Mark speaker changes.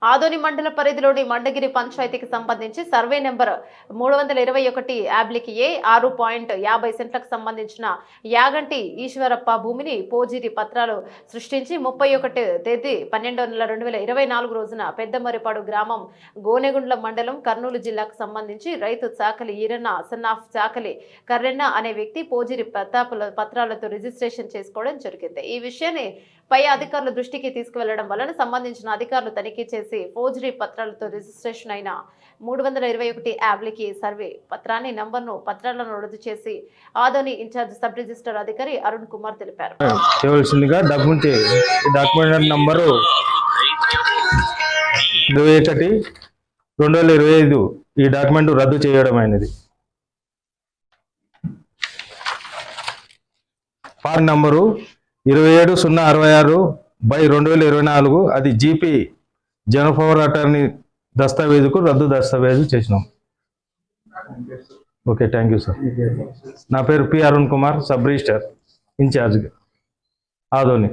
Speaker 1: ఆదోని మండల పరిధిలోని మండగిరి పంచాయతీకి సంబంధించి సర్వే నెంబర్ 321 యాబ్లిక్ ఏ 6.50 సెంట్లకు సంబంధించిన యాగంటి ఈశ్వరప్ప భూమిని పోజిరి పత్రాలు సృష్టించి 31 తేదీ 12వ నెల 2024 రోజున పెద్దమరిపాడు గ్రామం గోనెగుండ్ల మండలం కర్నూలు జిల్లాకు సంబంధించి రైతు చాకలి ఈరన్న సన్నాఫ్ చాకలి కర్రెన్న అనే వ్యక్తి పోజిరి పత్రాలతో రిజిస్ట్రేషన్ చేసుకోవడం జరిగింది. ఈ విషయాన్ని పై అధికారుల దృష్టికి తీసుకువెళ్లడం వలన సంబంధించిన అధికారులు తనిఖీ చేసి ఫోర్జరీ పత్రాలతో రిజిస్ట్రేషన్ అయిన 321 యాబ్లికి సర్వే పత్రాన్ని నంబర్ను పత్రాలను రద్దు చేసి ఆదోని ఇన్ఛార్జ్ సబ్ రిజిస్టర్ అధికారి అరుణ్ కుమార్ తెలిపారు.
Speaker 2: డాక్యుమెంట్ నంబరు 21/2025 ఈ డాక్యుమెంట్ రద్దు చేయడం అయినది. ఫార్ నంబరు 27/066/2024 అది జీపీ జనరల్ పవర్ అటార్నీ దస్తావేజుకు రద్దు దస్తావేజు చేసినాం. Okay, thank you sir. నా పేరు P Arun Kumar, sub registrar incharge Adoni.